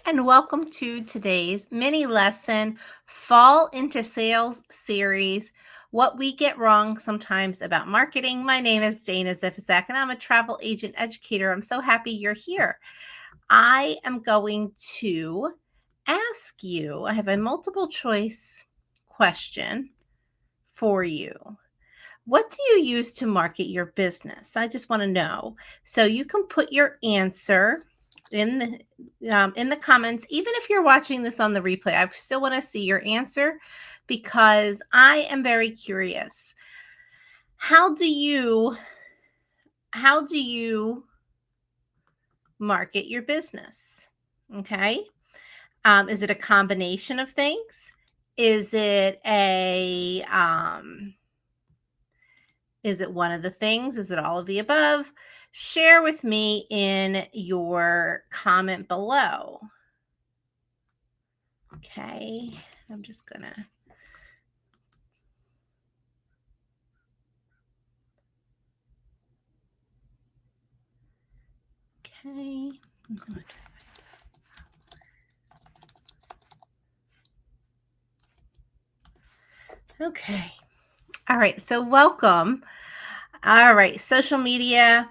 and welcome to today's mini lesson Fall into Sales series. What we get wrong sometimes about marketing. My name is Dana Zifizak, and I'm a travel agent educator. I'm so happy you're here. I am going to ask you, I have a multiple choice question for you. What do you use to market your business? I just want to know. So you can put your answer in the comments. Even if you're watching this on the replay, I still want to see your answer because I am very curious. How do you market your business? Okay. Is it a combination of things? Is it is it one of the things? Is it all of the above? Share with me in your comment below. Okay, I'm just gonna. Okay. Okay. All right. So welcome. All right. Social media,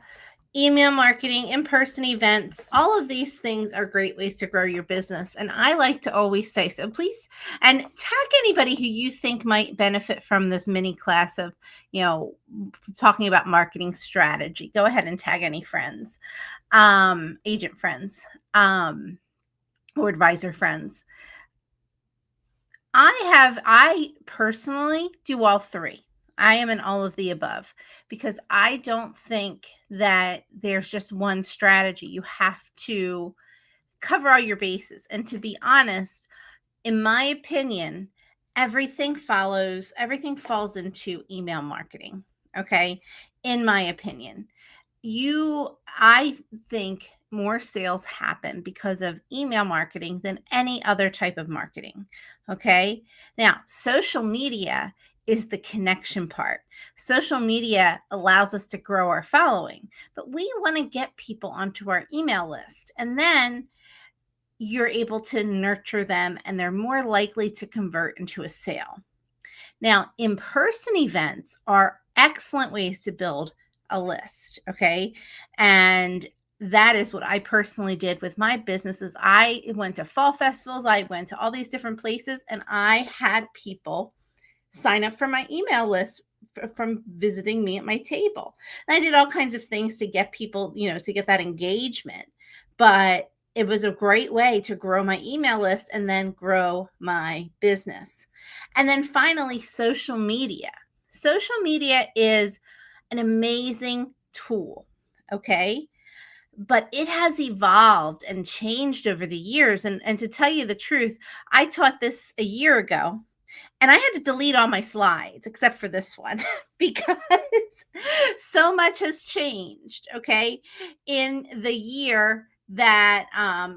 email marketing, in-person events, all of these things are great ways to grow your business. And I like to always say, so please, and tag anybody who you think might benefit from this mini class of, talking about marketing strategy. Go ahead and tag any friends, agent friends, or advisor friends. I personally do all three. I am in all of the above because I don't think that there's just one strategy. You have to cover all your bases. And to be honest, in my opinion, everything falls into email marketing. Okay. In my opinion, I think more sales happen because of email marketing than any other type of marketing. Okay. Now, social media is the connection part. Social media allows us to grow our following, but we want to get people onto our email list. And then you're able to nurture them and they're more likely to convert into a sale. Now, in-person events are excellent ways to build a list, okay? And that is what I personally did with my businesses. I went to fall festivals, I went to all these different places, and I had people sign up for my email list from visiting me at my table. And I did all kinds of things to get people, to get that engagement. But it was a great way to grow my email list and then grow my business. And then finally, social media. Social media is an amazing tool, okay? But it has evolved and changed over the years. And to tell you the truth, I taught this a year ago and I had to delete all my slides except for this one because so much has changed, okay, in the year that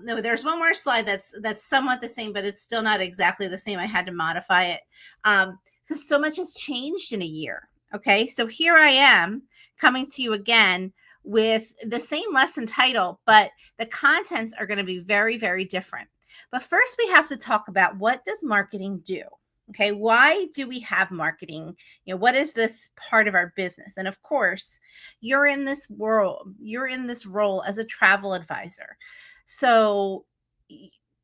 no, there's one more slide that's somewhat the same, but it's still not exactly the same. I had to modify it because so much has changed in a year. Okay, so here I am coming to you again with the same lesson title, but the contents are going to be very, very different. But first, we have to talk about, what does marketing do? Okay, why do we have marketing? What is this part of our business? And of course, you're in this role as a travel advisor. So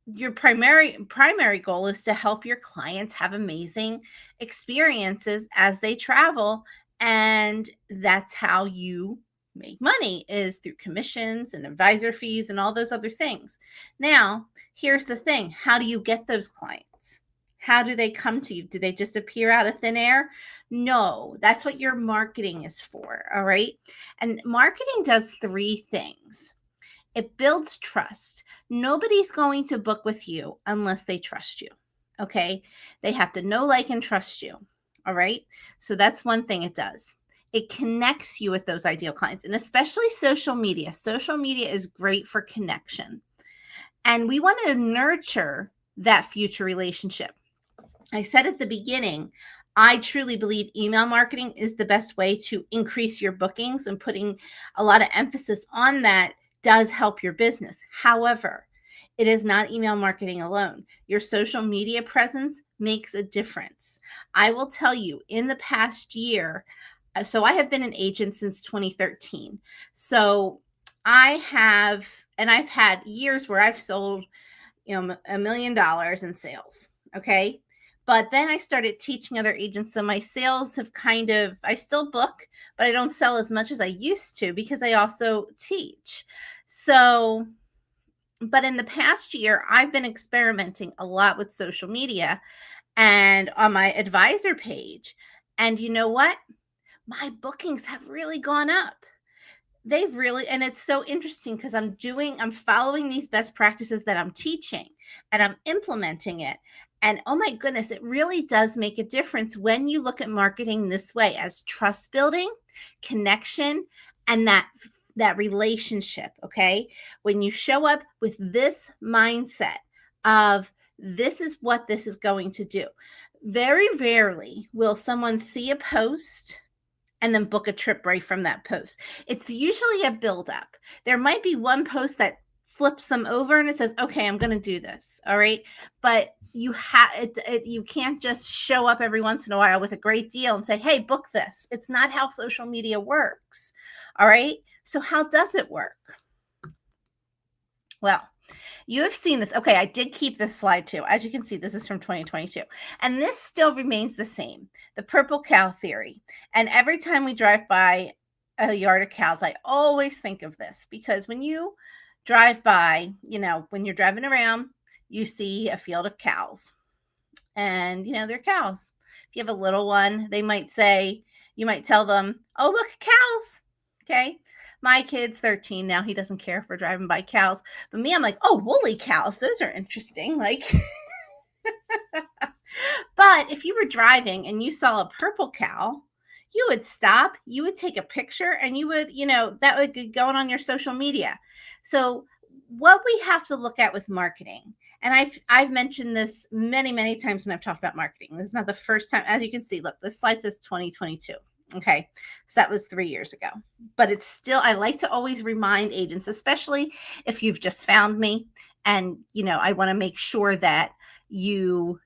your primary goal is to help your clients have amazing experiences as they travel, and that's how you make money, is through commissions and advisor fees and all those other things. Now, here's the thing. How do you get those clients? How do they come to you? Do they just appear out of thin air? No, that's what your marketing is for. All right. And marketing does three things. It builds trust. Nobody's going to book with you unless they trust you. Okay. They have to know, like, and trust you. All right. So that's one thing it does. It connects you with those ideal clients, and especially social media. Social media is great for connection. And we want to nurture that future relationship. I said at the beginning, I truly believe email marketing is the best way to increase your bookings, and putting a lot of emphasis on that does help your business. However, It is not email marketing alone. Your social media presence makes a difference. I will tell you, in the past year, so I have been an agent since 2013. So I have, and I've had years where I've sold, $1 million in sales. Okay. But then I started teaching other agents. So my sales have I still book, but I don't sell as much as I used to because I also teach. So, but in the past year, I've been experimenting a lot with social media and on my advisor page. And you know what? My bookings have really gone up. They've really, and it's so interesting because I'm following these best practices that I'm teaching and I'm implementing it. And oh my goodness, it really does make a difference when you look at marketing this way as trust building, connection, and that relationship. Okay. When you show up with this mindset of this is what this is going to do, very rarely will someone see a post and then book a trip right from that post. It's usually a buildup. There might be one post that flips them over and it says, "Okay, I'm going to do this." All right, but you can't just show up every once in a while with a great deal and say, "Hey, book this." It's not how social media works. All right, so how does it work? Well, you have seen this. Okay, I did keep this slide too. As you can see, this is from 2022. And this still remains the same, the purple cow theory. And every time we drive by a yard of cows, I always think of this because when you drive by, when you're driving around, you see a field of cows. And, they're cows. If you have a little one, you might tell them, "Oh, look, cows." Okay. My kid's 13 now. He doesn't care if we're driving by cows. But me, I'm like, "Oh, woolly cows. Those are interesting." Like, but if you were driving and you saw a purple cow, you would stop, you would take a picture, and that would get going on your social media. So, what we have to look at with marketing, and I've mentioned this many, many times when I've talked about marketing. This is not the first time. As you can see, look, this slide says 2022. Okay. So that was 3 years ago. But it's still, I like to always remind agents, especially if you've just found me. And, I want to make sure that you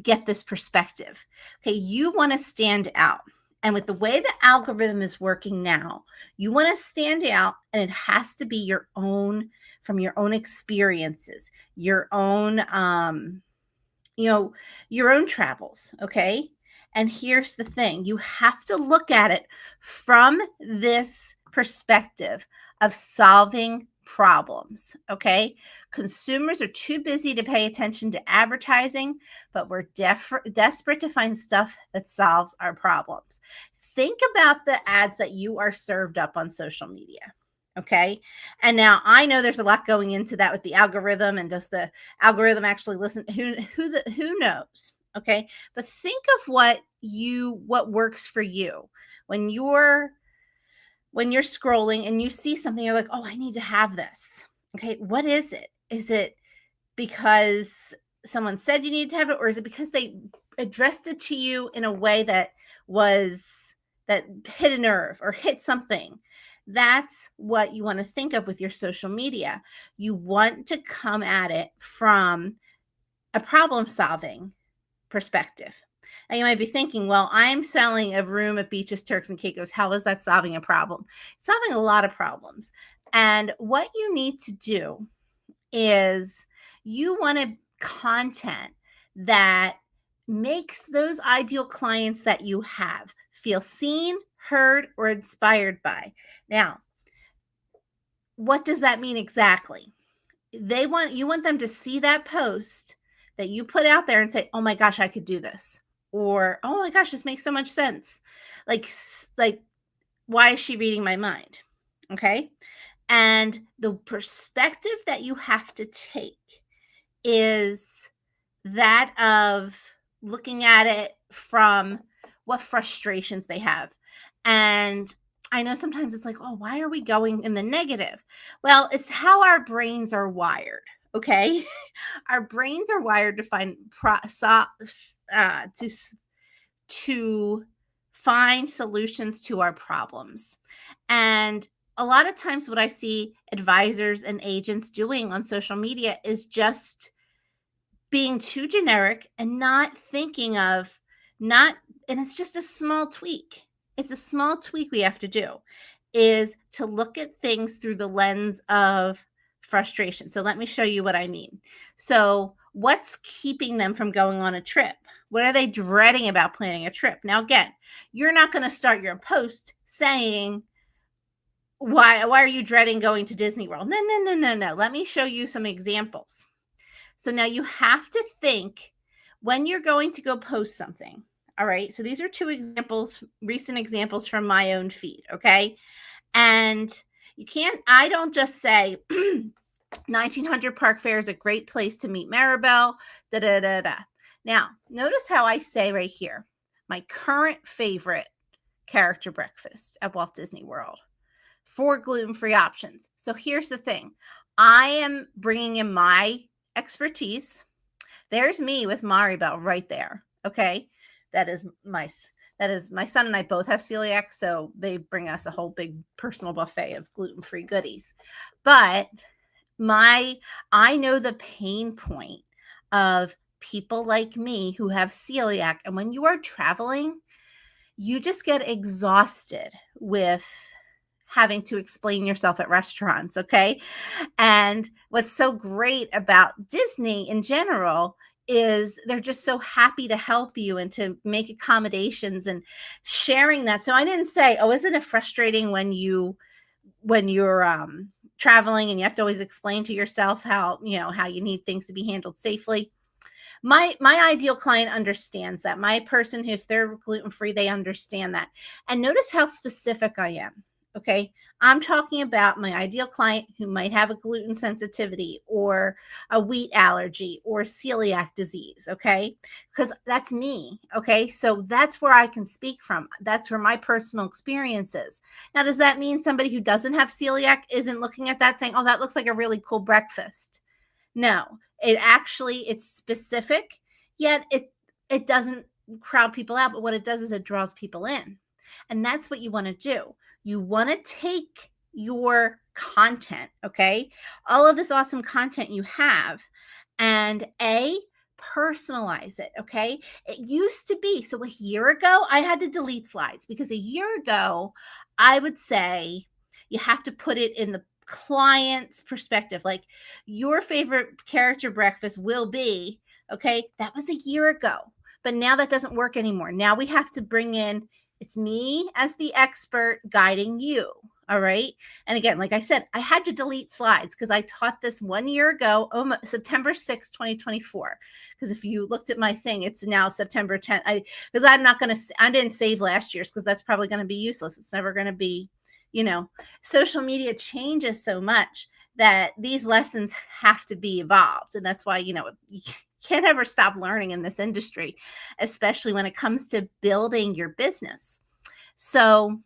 get this perspective. Okay. You want to stand out. And with the way the algorithm is working now, you want to stand out, and it has to be from your own experiences, your own, your own travels. Okay. And here's the thing, you have to look at it from this perspective of solving problems. Okay. Consumers are too busy to pay attention to advertising, but we're desperate to find stuff that solves our problems. Think about the ads that you are served up on social media. Okay. And now I know there's a lot going into that with the algorithm, and does the algorithm actually listen? Who knows? Okay. But think of what works for you when you're scrolling and you see something, you're like, "Oh, I need to have this." Okay. What is it? Is it because someone said you need to have it, or is it because they addressed it to you in a way that hit a nerve or hit something? That's what you want to think of with your social media. You want to come at it from a problem solving perspective. And you might be thinking, "Well, I'm selling a room at Beaches, Turks and Caicos. How is that solving a problem?" It's solving a lot of problems. And what you need to do is you want content that makes those ideal clients that you have feel seen, heard, or inspired by. Now, what does that mean exactly? You want them to see that post that you put out there and say, "Oh my gosh, I could do this." Or, "Oh my gosh, this makes so much sense." Like, why is she reading my mind? Okay. And the perspective that you have to take is that of looking at it from what frustrations they have. And I know sometimes it's like, "Oh, why are we going in the negative?" Well, it's how our brains are wired. Okay. Our brains are wired to to find solutions to our problems. And a lot of times what I see advisors and agents doing on social media is just being too generic and not thinking of not and it's just a small tweak. It's a small tweak we have to do is to look at things through the lens of frustration. So let me show you what I mean. So what's keeping them from going on a trip? What are they dreading about planning a trip? Now again, you're not going to start your post saying why are you dreading going to Disney World? No. Let me show you some examples. So now you have to think when you're going to go post something. All right. So these are two examples, recent examples from my own feed. Okay. And I don't just say 1900 Park Fair is a great place to meet Maribel. Da, da, da, da. Now, notice how I say right here, my current favorite character breakfast at Walt Disney World. 4 gluten-free options. So here's the thing. I am bringing in my expertise. There's me with Maribel right there. Okay. That is my son and I both have celiac. So they bring us a whole big personal buffet of gluten-free goodies. But I know the pain point of people like me who have celiac. And when you are traveling, you just get exhausted with having to explain yourself at restaurants, okay? And what's so great about Disney in general is they're just so happy to help you and to make accommodations and sharing that. So I didn't say, oh, isn't it frustrating when you're traveling and you have to always explain to yourself how you need things to be handled safely. My ideal client understands that. My person, if they're gluten-free, they understand that. And notice how specific I am. Okay. I'm talking about my ideal client who might have a gluten sensitivity or a wheat allergy or celiac disease. Okay. Because that's me. Okay. So that's where I can speak from. That's where my personal experience is. Now, does that mean somebody who doesn't have celiac isn't looking at that saying, oh, that looks like a really cool breakfast? No, it's specific, yet it doesn't crowd people out. But what it does is it draws people in. And that's what you want to do. You want to take your content, okay? All of this awesome content you have, and personalize it, okay? It used to be, so a year ago, I had to delete slides because a year ago, I would say you have to put it in the client's perspective. Like your favorite character breakfast will be, okay? That was a year ago, but now that doesn't work anymore. Now we have to bring in, it's me as the expert guiding you. All right. And again, like I said, I had to delete slides because I taught this 1 year ago, September 6th, 2024. Because if you looked at my thing, it's now September 10th. Because I didn't save last year's because that's probably going to be useless. It's never going to be, social media changes so much that these lessons have to be evolved. And that's why, you can't ever stop learning in this industry, especially when it comes to building your business. So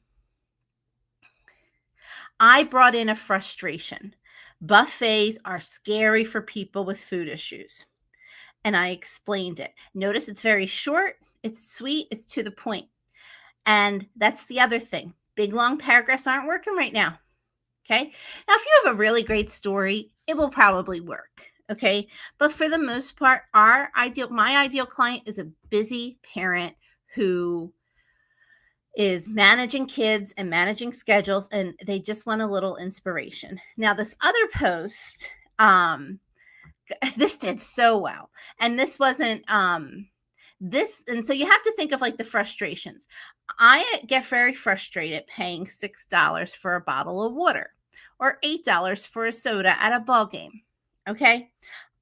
I brought in a frustration. Buffets are scary for people with food issues. And I explained it. Notice it's very short, it's sweet, it's to the point. And that's the other thing. Big, long paragraphs aren't working right now. Okay. Now, if you have a really great story, it will probably work. Okay. But for the most part, my ideal client is a busy parent who is managing kids and managing schedules, and they just want a little inspiration. Now, this other post, this did so well. And this wasn't, and so you have to think of like the frustrations. I get very frustrated paying $6 for a bottle of water or $8 for a soda at a ball game. Okay.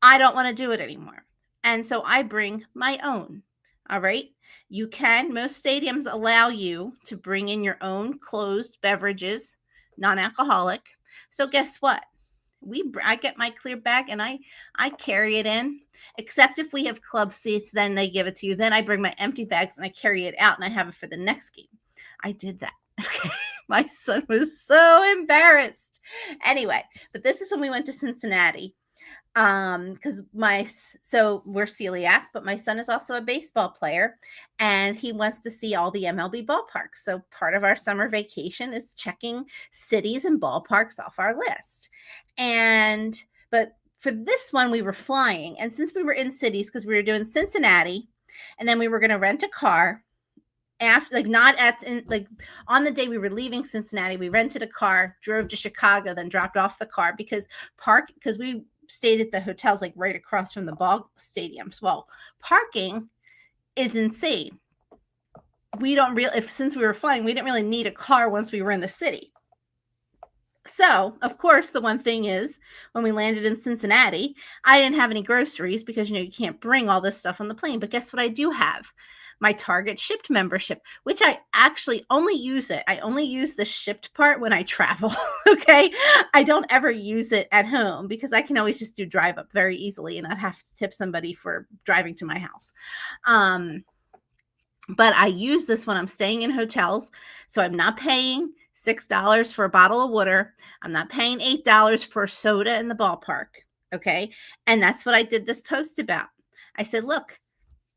I don't want to do it anymore. And so I bring my own. All right. Most stadiums allow you to bring in your own closed beverages, non-alcoholic. So guess what? I get my clear bag and I carry it in, except if we have club seats, then they give it to you. Then I bring my empty bags and I carry it out and I have it for the next game. I did that. Okay. My son was so embarrassed. Anyway, but this is when we went to Cincinnati. Because so we're celiac, but my son is also a baseball player, and he wants to see all the MLB ballparks. So part of our summer vacation is checking cities and ballparks off our list. But for this one, we were flying, and since we were in cities, because we were doing Cincinnati, and then we were going to rent a car after, like, not at like on the day we were leaving Cincinnati, we rented a car, drove to Chicago, then dropped off the car because we stayed at the hotels like right across from the ball stadiums. Well, parking is insane. Since we were flying, we didn't really need a car once we were in the city. So, of course, the one thing is when we landed in Cincinnati, I didn't have any groceries because, you can't bring all this stuff on the plane. But guess what I do have? My Target Shipt membership, which I actually only use it. I only use the Shipt part when I travel. Okay. I don't ever use it at home because I can always just do drive up very easily and not have to tip somebody for driving to my house. But I use this when I'm staying in hotels. So I'm not paying $6 for a bottle of water. I'm not paying $8 for soda in the ballpark. Okay. And that's what I did this post about. I said, look,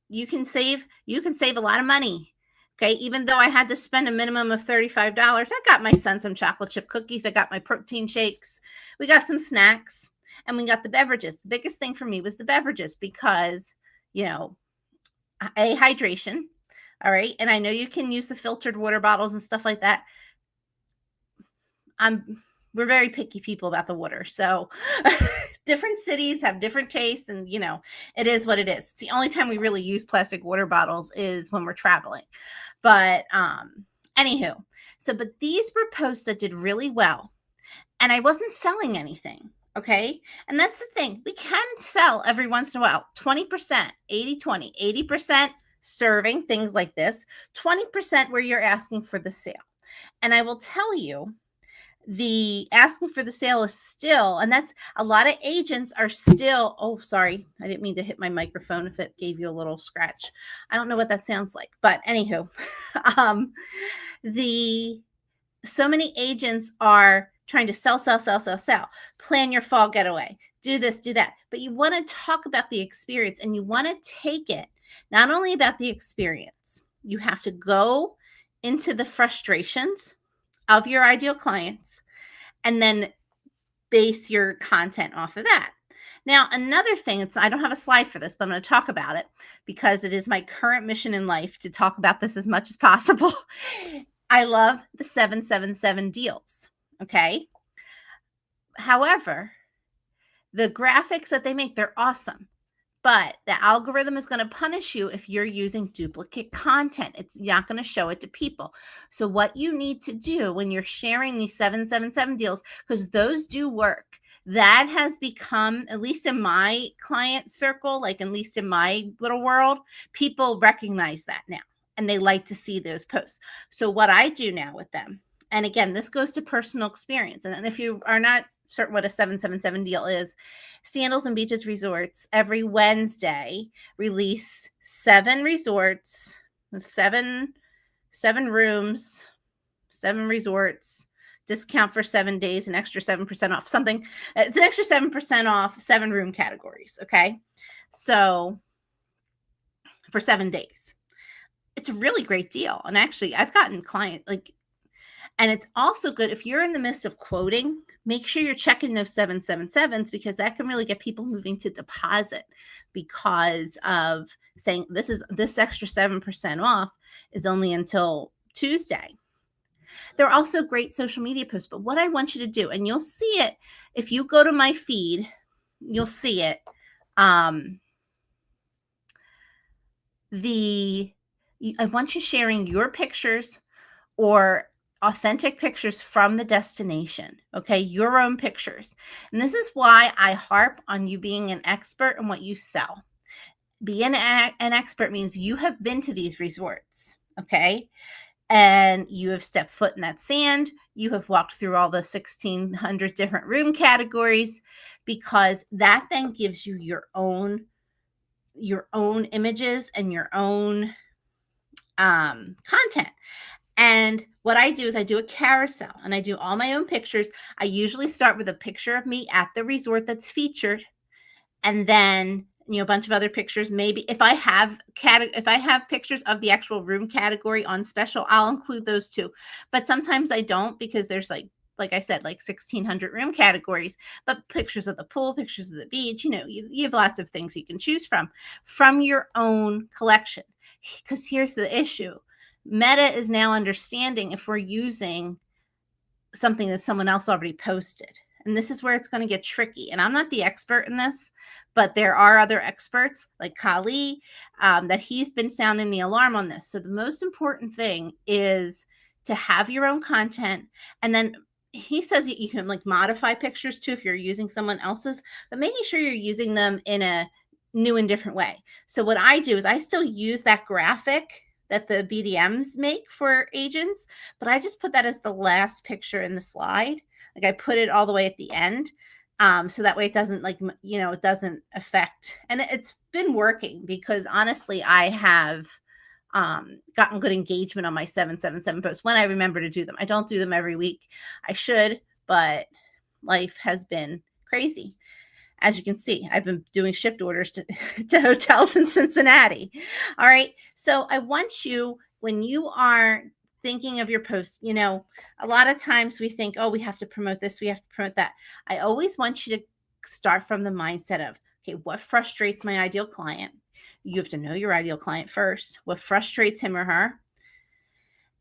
you can save a lot of money. Okay. Even though I had to spend a minimum of $35, I got my son some chocolate chip cookies. I got my protein shakes. We got some snacks and we got the beverages. The biggest thing for me was the beverages because, hydration. All right. And I know you can use the filtered water bottles and stuff like that. We're very picky people about the water. So different cities have different tastes and, it is what it is. It's the only time we really use plastic water bottles is when we're traveling. But anywho, but these were posts that did really well and I wasn't selling anything. Okay. And that's the thing. We can sell every once in a while, 20%, 80-20, 80% serving things like this, 20% where you're asking for the sale. And I will tell you, the asking for the sale is still, and that's a lot of agents are still, oh, sorry, I didn't mean to hit my microphone if it gave you a little scratch. I don't know what that sounds like, but anywho, so many agents are trying to sell, plan your fall getaway, do this, do that. But you want to talk about the experience and you want to take it not only about the experience, you have to go into the frustrations of your ideal clients and then base your content off of that. Now, another thing, I don't have a slide for this, but I'm going to talk about it because it is my current mission in life to talk about this as much as possible. I love the 777 deals. Okay. However, the graphics that they make, they're awesome. But the algorithm is going to punish you if you're using duplicate content. It's not going to show it to people. So what you need to do when you're sharing these 777 deals, because those do work, that has become, at least in my client circle, like at least in my little world, people recognize that now and they like to see those posts. So what I do now with them, and again, this goes to personal experience. And if you are not certain what a 777 deal is, Sandals and Beaches Resorts every Wednesday release 7 resorts, 7 rooms, 7 resorts, discount for 7 days, an extra 7% off something. It's an extra 7% off 7 room categories. Okay. So for 7 days, it's a really great deal. And actually I've gotten client and it's also good if you're in the midst of quoting, make sure you're checking those 777s because that can really get people moving to deposit because of saying this extra 7% off is only until Tuesday. They're also great social media posts, but what I want you to do, and you'll see it if you go to my feed, you'll see it. I want you sharing your pictures or authentic pictures from the destination. Okay. Your own pictures. And this is why I harp on you being an expert in what you sell. Being an expert means you have been to these resorts. Okay. And you have stepped foot in that sand. You have walked through all the 1,600 different room categories because that then gives you your own images and your own content. And what I do is I do a carousel and I do all my own pictures. I usually start with a picture of me at the resort that's featured. and then a bunch of other pictures. Maybe if I have pictures of the actual room category on special, I'll include those too. But sometimes I don't, because there's like I said, like 1,600 room categories. But pictures of the pool, pictures of the beach, you have lots of things you can choose from your own collection. Because here's the issue: Meta is now understanding if we're using something that someone else already posted. And this is where it's going to get tricky. And I'm not the expert in this, but there are other experts like Kali, that he's been sounding the alarm on this. So the most important thing is to have your own content. And then he says you can like modify pictures too if you're using someone else's, but making sure you're using them in a new and different way. So what I do is I still use that graphic that the BDMs make for agents, but I just put that as the last picture in the slide. Like I put it all the way at the end. So that way it doesn't it doesn't affect, and it's been working because honestly, I have gotten good engagement on my 777 posts when I remember to do them. I don't do them every week. I should, but life has been crazy. As you can see, I've been doing shipped orders to hotels in Cincinnati. All right. So I want you, when you are thinking of your posts, a lot of times we think, oh, we have to promote this, we have to promote that. I always want you to start from the mindset of, okay, what frustrates my ideal client? You have to know your ideal client first. What frustrates him or her?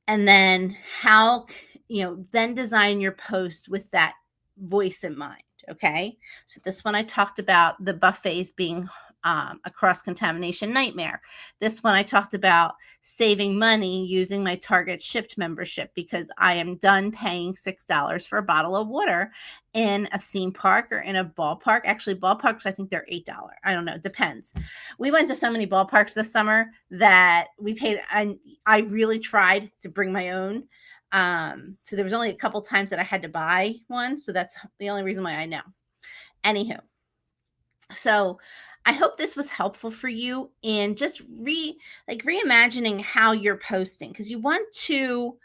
And then how, then design your post with that voice in mind. Okay. So this one I talked about the buffets being a cross-contamination nightmare. This one I talked about saving money using my Target Shipped membership because I am done paying $6 for a bottle of water in a theme park or in a ballpark. Actually, ballparks, I think they're $8. I don't know. It depends. We went to so many ballparks this summer that we paid. I really tried to bring my own. So there was only a couple times that I had to buy one. So that's the only reason why I know. Anywho, so I hope this was helpful for you in just reimagining how you're posting, because you want to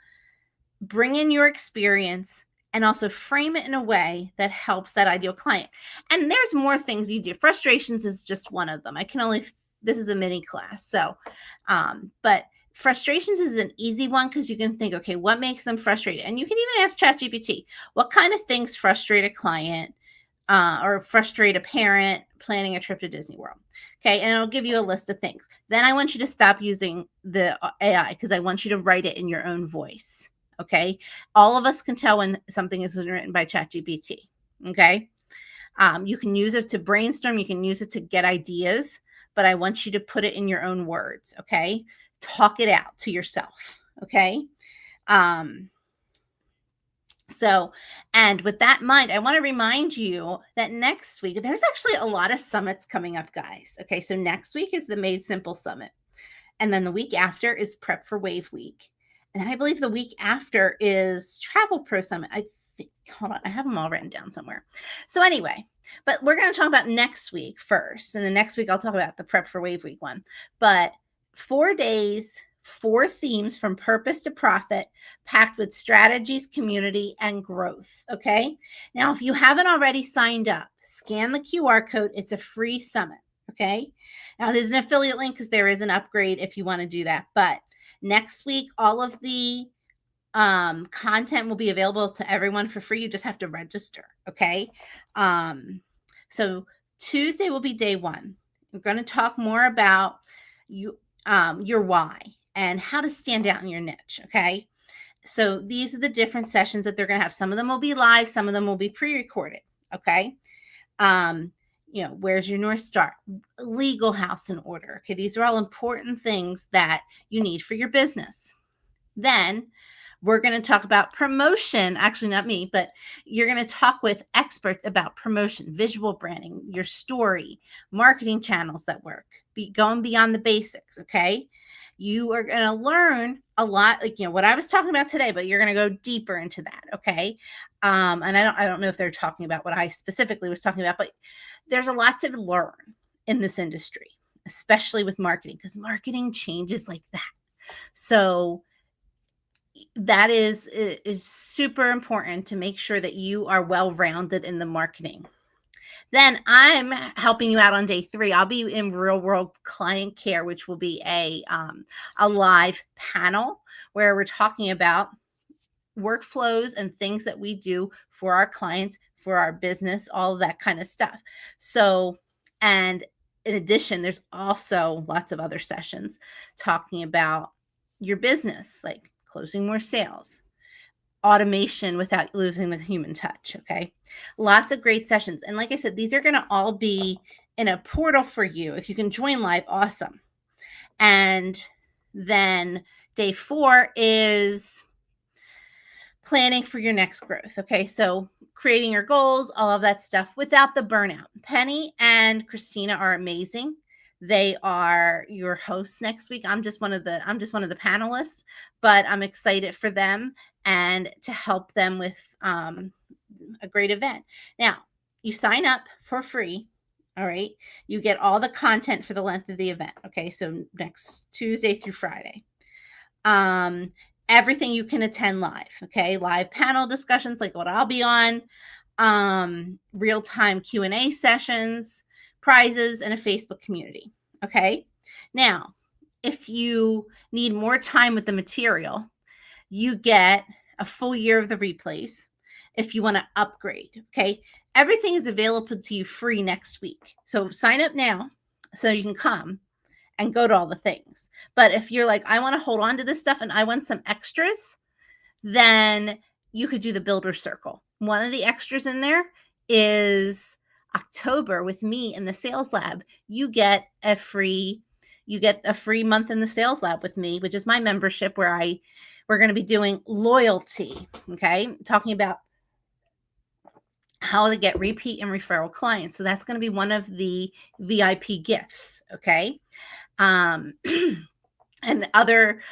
bring in your experience and also frame it in a way that helps that ideal client. And there's more things you do. Frustrations is just one of them. This is a mini class. So, but frustrations is an easy one because you can think, okay, what makes them frustrated? And you can even ask ChatGPT, what kind of things frustrate a client or frustrate a parent planning a trip to Disney World? Okay, and it'll give you a list of things. Then I want you to stop using the AI because I want you to write it in your own voice. Okay, all of us can tell when something is written by ChatGPT. Okay, you can use it to brainstorm, you can use it to get ideas, but I want you to put it in your own words. Okay, talk it out to yourself. Okay. So, and with that in mind, I want to remind you that next week, there's actually a lot of summits coming up, guys. Okay. So next week is the Made Simple Summit. And then the week after is Prep for Wave Week. And then I believe the week after is Travel Pro Summit. I think, hold on, I have them all written down somewhere. So anyway, but we're going to talk about next week first. And the next week, I'll talk about the Prep for Wave Week one. But 4 days, 4 themes from purpose to profit, packed with strategies, community, and growth. Okay. Now, if you haven't already signed up, scan the QR code. It's a free summit. Okay. Now, it is an affiliate link because there is an upgrade if you want to do that. But next week, all of the content will be available to everyone for free. You just have to register. Okay. So Tuesday will be day 1. We're going to talk more about your why and how to stand out in your niche. Okay. So these are the different sessions that they're going to have. Some of them will be live. Some of them will be pre-recorded. Okay. Where's your North Star? Legal house in order. Okay. These are all important things that you need for your business. Then we're going to talk about promotion. Actually, not me, but you're going to talk with experts about promotion, visual branding, your story, marketing channels that work, going beyond the basics. Okay. You are going to learn a lot, like, what I was talking about today, but you're going to go deeper into that. Okay. And I don't know if they're talking about what I specifically was talking about, but there's a lot to learn in this industry, especially with marketing, because marketing changes like that. So that is super important to make sure that you are well-rounded in the marketing. Then I'm helping you out on day 3. I'll be in real world client care, which will be a live panel where we're talking about workflows and things that we do for our clients, for our business, all of that kind of stuff. So, and in addition, there's also lots of other sessions talking about your business, like closing more sales, automation without losing the human touch. Okay. Lots of great sessions. And like I said, these are going to all be in a portal for you. If you can join live, awesome. And then day 4 is planning for your next growth. Okay. So creating your goals, all of that stuff without the burnout. Penny and Christina are amazing. They are your hosts next week. I'm just one of the panelists, but I'm excited for them and to help them with a great event. Now, you sign up for free. All right. You get all the content for the length of the event. Okay. So next Tuesday through Friday. Everything you can attend live. Okay. Live panel discussions like what I'll be on, real-time Q&A sessions, prizes, and a Facebook community. Okay. Now, if you need more time with the material, you get a full year of the replays if you want to upgrade. Okay. Everything is available to you free next week. So sign up now so you can come and go to all the things. But if you're like, I want to hold on to this stuff and I want some extras, then you could do the Builder Circle. One of the extras in there is October with me in the Sales Lab. You get a free month in the Sales Lab with me, which is my membership where we're going to be doing loyalty. Okay. Talking about how to get repeat and referral clients. So that's going to be one of the VIP gifts. Okay. And other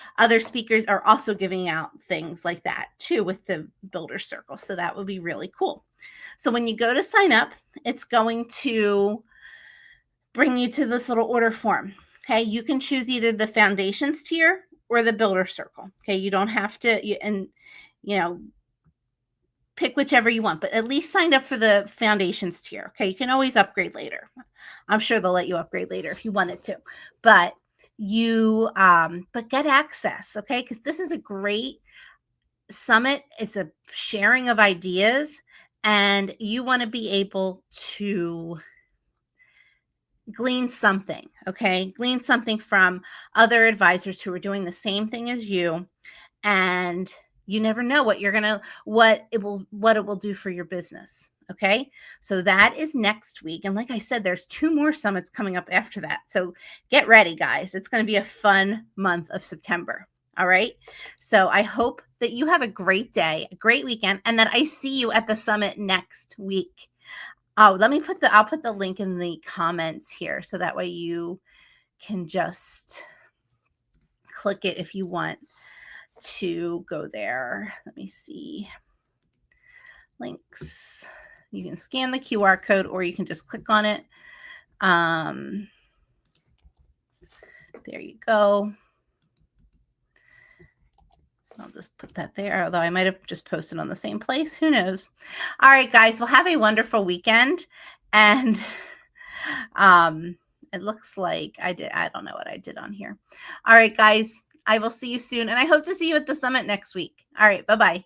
speakers are also giving out things like that too with the Builder Circle. So that would be really cool. So when you go to sign up, it's going to bring you to this little order form. Okay. You can choose either the Foundations tier or the Builder Circle. Okay. You don't have to, pick whichever you want, but at least sign up for the Foundations tier. Okay. You can always upgrade later. I'm sure they'll let you upgrade later if you wanted to, but get access. Okay. Because this is a great summit. It's a sharing of ideas and you want to be able to glean something. Okay. Glean something from other advisors who are doing the same thing as you. And you never know what it will do for your business. Okay. So that is next week. And like I said, there's 2 more summits coming up after that. So get ready, guys. It's going to be a fun month of September. All right. So I hope that you have a great day, a great weekend, and that I see you at the summit next week. Oh, I'll put the link in the comments here. So that way you can just click it if you want to go there. Let me see. Links. You can scan the QR code or you can just click on it. There you go. I'll just put that there, although I might have just posted on the same place. Who knows? All right, guys. Well, have a wonderful weekend. And it looks like I don't know what I did on here. All right, guys. I will see you soon. And I hope to see you at the summit next week. All right. Bye-bye.